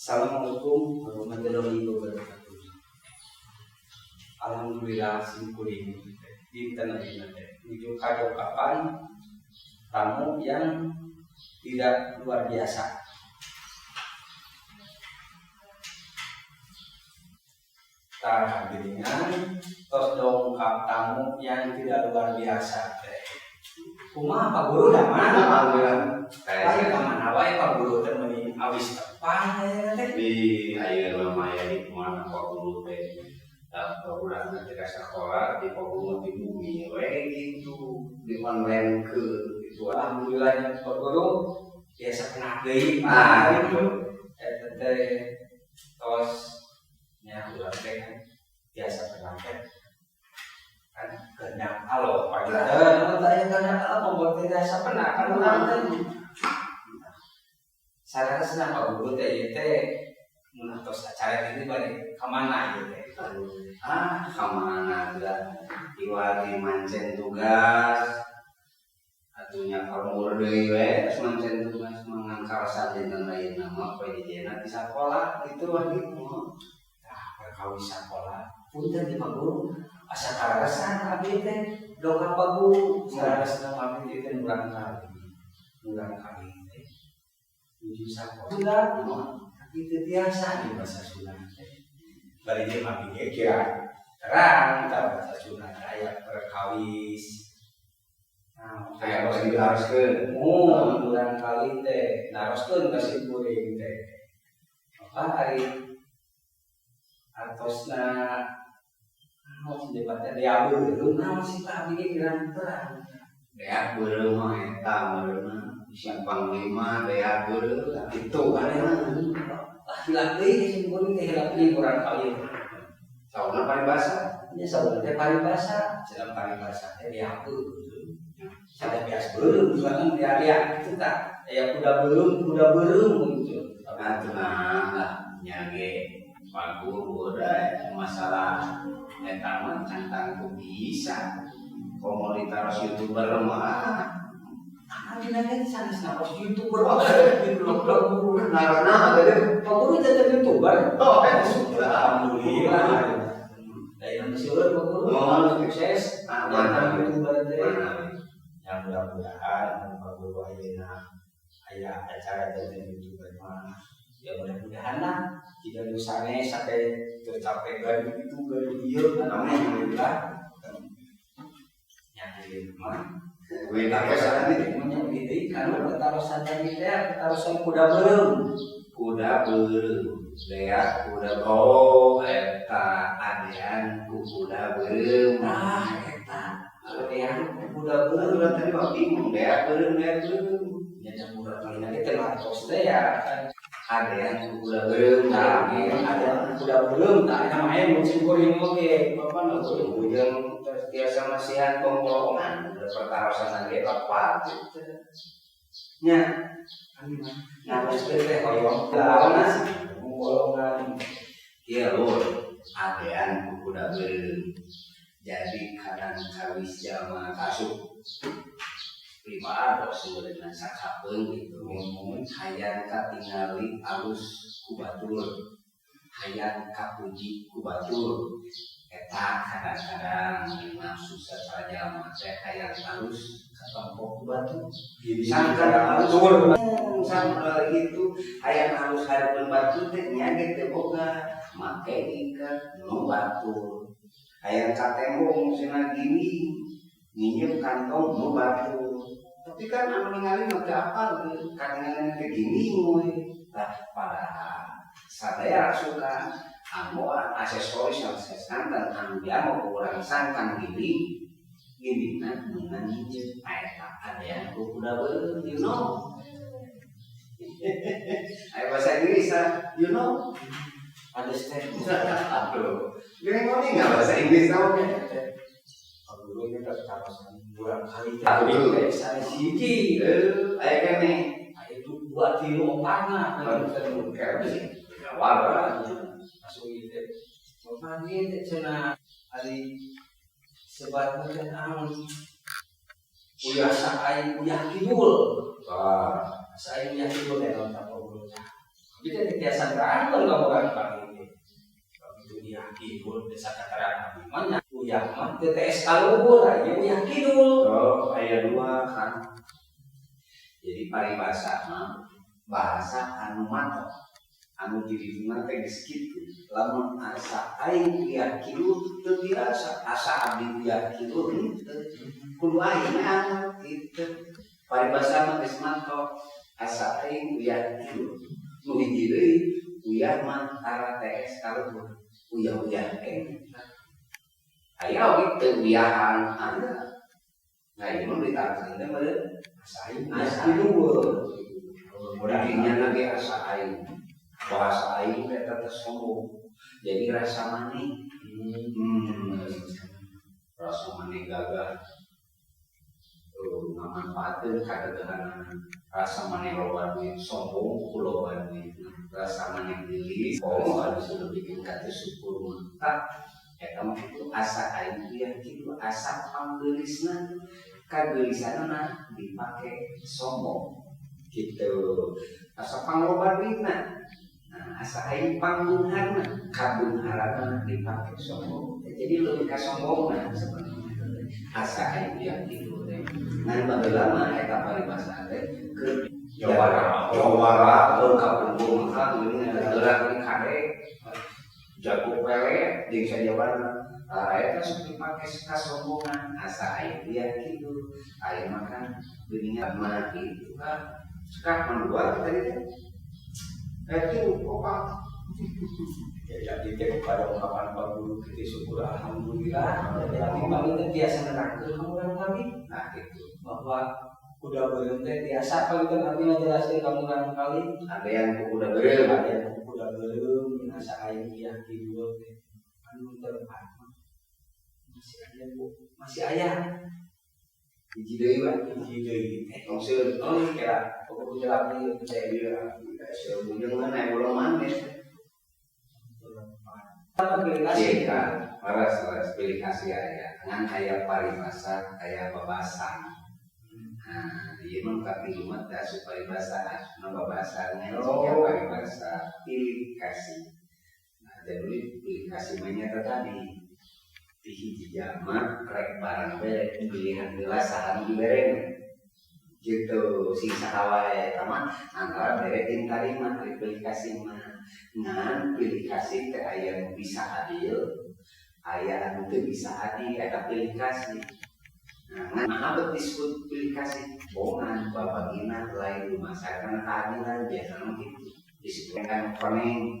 Assalamualaikum warahmatullahi wabarakatuh. Alhamdulillah simkuling di tanah ini menuju kapan tamu yang tidak luar biasa. Hadiringan tos dongkap tamu yang tidak luar biasa. Kumaha Pak Guru da mana? Alhamdulillah. Saya kemana wae Pak Guru teh meuni awis tepang teh. Di ayeuna mah aya di mana Pak Guru teh. Urang teh sekolah di Pak Guru di bumi we gitu. Di online ke itu Alhamdulillah Pak Guru biasa kena deui gitu. Eta teh tos nya urang teh kan biasa kena teh. Kan kenyang alo Pak Guru. Tanya kenyang alo membuat biasa pernah kan urang teh. Sarana senang Pak Guru teh mun tos acara ini bari ka mana ieu teh? Kamana lah iwari mancen tugas atunya kalmur deui we terus mancen tugas mangangkal dinten lain nama poe dijena di sakola gitu gitu. Kawis sakola punten di Pak Guru asa kararesan abdi teh dongkap Pak Guru sarana abdi teh urang kali teh menuju sakola sudah tapi teu biasa di bahasa Sunda teh bari dia abdi ge kira terang ta bahasa Sunda aya perkawis Kayak harus diharuskeun. urang kali teh naroskeun ka si kuring teh apa ari atosna naon debatnya dia beureum naon sih Pak abdi ge kirang terang Deak beureum mah eta meureunna siang panglima deak beureum itu kan hilap deui si kuring teh hilap deui urang kali sauna paribasa nya sabenerna teh paribasa cenah paribasa teh dia beureum sada bias beureum bukan dia itu tak aya kuda beureum gitu nah nyage Pak Guru da masalah eta mah tantang ku bisa komunitas YouTuber mah dina teh sanes naos YouTuber di blog Guru narana teh Pak Guru jadi YouTuber alhamdulillah da Indonesia Pak Guru sukses mantap YouTuber teh yang mudah-mudahan Pak Guru ayeuna aya acara jadi YouTuber mah ya mudah-mudahan lah jika usahanya sampai tercapai gaduh itu gaduh ieu alhamdulillah yang di mah we tarosan yang di kana tarosan tadi teh tarosan kuda beureum deak kuda eta adean ku kuda beureum eta adean kuda beureum udah tadi mah bingung deak beureum nya murah kali nanti teh matos teh ya adean ku kuda beureum ada kuda beureum tah eta mah aya musim kuring oge bapak nu ujung biasa masihan pengkolongan pertarosan ge apa gitu nya nah wis teh hoyong lawan golongan iya lur adean ku kuda beureum jadi kadang kawis jalma kasuk pribadi sebenarnya sakapeung gitu ngomong hayang katingali alus ku batur hayang kapuji ku batur eta kadang-kadang nafsu saja mah teh hayang alus katompo ku batur sangka batur sampai itu hayang alus hareupkeun batur teh nya ge teh boga make ikat nu batur hayang katembong cenah gini nginjem kantong nu batur tapi kan anu ningali mah teu apal kadang-kadang teh gini we tah padahal sadaya suka amboan aksesoris yang santan anu dia mau kurang sangkan gini nah dengan nginjem eta adean ku kuda beureum you know ayo bahasa Inggris you know understand aduh gini ngomong nggak bahasa Inggris tau dulu kita tarosan dua kali tapi kayak saya siji ayo kene itu 2 3 4 nah kayak sih awal masuk itu pagi teh cenah ari sebat teh naon uyah saai uyah kidul saai uyah kidul teh naon tak kita biasa berantem kamu orang kali ini. Begitu dia kidul desa keterangan mana uyah mah TTS kalubur aja uyah kidul. Oh, aya dua kan. Jadi paribasa mah bahasa anu matok. Anu dirinya teh geus kitu. Lamun asa aing uyah kidul teu biasa, asa abdi uyah kidul henteu. Kudu aing anu kitu. Paribasa mah geus matok. Asa aing uyah kidul. Nu hiji deui uyah mah tara TS kalubur. Uyah-uyah aya oge teu uyahan anda. Nah, ini mah ditarikeun teh meureun asa aing kidul. Mudahnya lagi asa aing. Bahasa aing eta teh sombong. Jadi rasa maneh. Rasa maneh gagah. Ngamanfaatkeun kagagahan rasa maneh loba duit sombong ku loba duit. Rasa maneh geulis harus sudah bikin kata syukur mah. Eta mah itu asa aing yang kitu asa panggeulisna kageulisanna dipake sombong. Gitu. Asa pangloba duitna. Nah, asa aing pangbeunharna kabeunharanna dipake sombong. Jadi lebih ka sombongna sebenarnya. Asa aing yang kitu. Ngan baheula mah eta paribasa teh keur jawara kapungkur mah geuning gerak di kade jago pele jeung sajawana eta sok dipake kasombongan asa aing dia kitu aya makan geuningan mah kitu kan sekarang dua tadi teh itu opat jadi teh pada ungkapan paguru kita syukur alhamdulillah jadi paling biasa nerangkeun urang kami nah gitu bahwa kuda beureum teh biasa kalau kan artinya jelaskeun kamu urang kali ada yang kuda beureum ada yang kuda beureum asa aing ieu kieu teh anu terempat masih aya hiji deui Pak hiji deui maksud kira pokok jelami teh ieu seubunyeun mah naik ulang manis aplikasi kan paras aplikasi aya ngan aya paribasa aya babasan. Nah, ieu mah katilu mah teh supaya bahasa babasana nya paribasa aplikasi. Nah, jadi aplikasi mah nya tadi di hiji jamak rek barang bere pilihan gelas sahan dibereng. Gitu si sahawae taman antara bere ting tarima aplikasi mah ngan aplikasi teh aya nu bisa adil aya anu teu bisa adil eta aplikasi nah ngan disebut aplikasi bohongan babagina lain masyarakat keadilan biasana kitu disebutkan koneng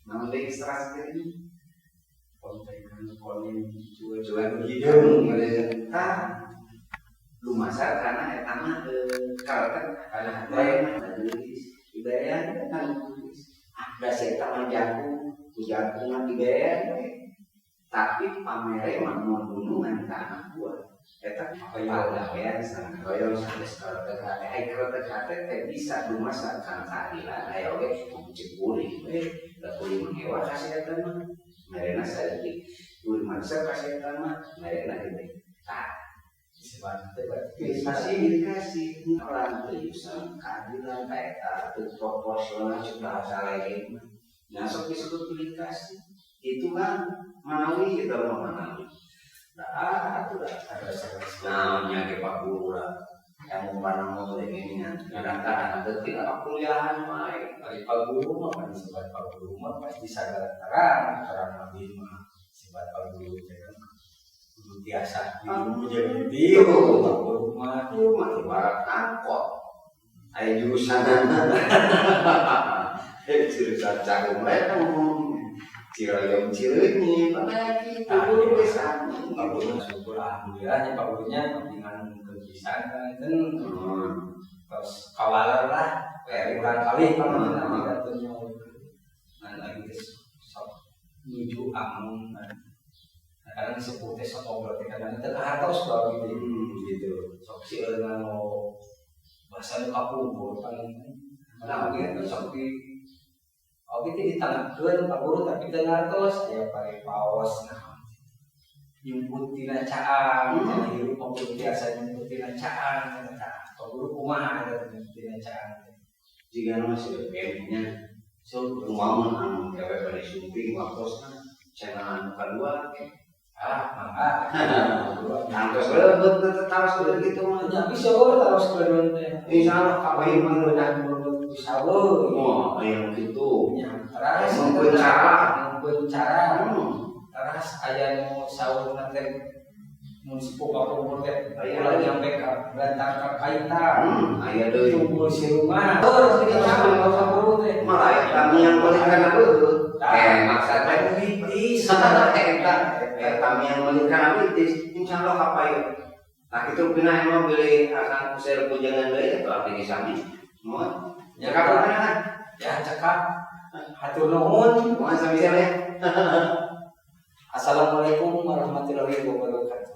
namun registrasi ini koneng jual hideung tah lumasar karena eta mah karakter kana lain dibayar kan ada eta mah jago mah dibayar tapi pamere mah mun gunungan ka anak buah eta pagawean sangoyo sanes karakter ai karakter teh bisa lumasar kana keadilan aya oge cekuring da kuring mengewa kasih eta mah merena sadiki kuring maksa kasih eta mah merena gede masih dikasih orang tulisan keadilan kayak proporsional sudah saling nah sok disebut dikasih itu kan menawi kita mau menawi dah itu dah ada namanya ke Pak Guru lah yang mau ini kadang-kadang tidak kuliahan main dari Pak Guru mah kan sebat Pak Guru mah pasti sadar terang nabi mah sebat Pak Guru jangan biasa menjadi biru rumah ibarat angkot ayo jurusan jurusan cagung mereka ngomong Ciroyom Cileunyi mana gitu guru besan Pak syukur alhamdulillah Pak Gurunya dengan kebiasaan kan terus kawalar lah kayak kurang kali pengalaman datanya dan lagi sok menuju amun kadang sepuh teh sok obrol teh kadang teu kahartos kalau gitu sok sieun mau bahasa nu kapungkur paling nah oge sok di oge teh ditangkeun Pak Guru tapi teu ngartos aya pare paos nah nyumput tina caang hirup Pak Guru biasa nyumput tina caang Pak Guru kumaha tina caang jiga masih BM-nya So, Kumaha anu gawe bari sumping wakosna cenah anu kadua mangga. tangtos beut tetap seperti gitu mah. Nya bisa we taros kedeun teh. Insyaallah kabain mah udah Bisa we. oh aya kitu. Nya terus Mungkin cara. Terus aya nu saurna teh mun sepuh bapak teh Aya ulah nyampe ka berantar ka kaita. Aya deui. Tunggu si rumah. Terus kita bapak guru teh. Malah aya kami yang menikah beut. Maksud teh bitis. kami yang menikah bitis insyaallah kapaeun. Nah itu pina emang beli akan kusir pujangan deui atuh abdi sami. Moal. Ya kapan Ya cekap. Hatur nuhun. Mohon sami-sami. Assalamualaikum warahmatullahi wabarakatuh.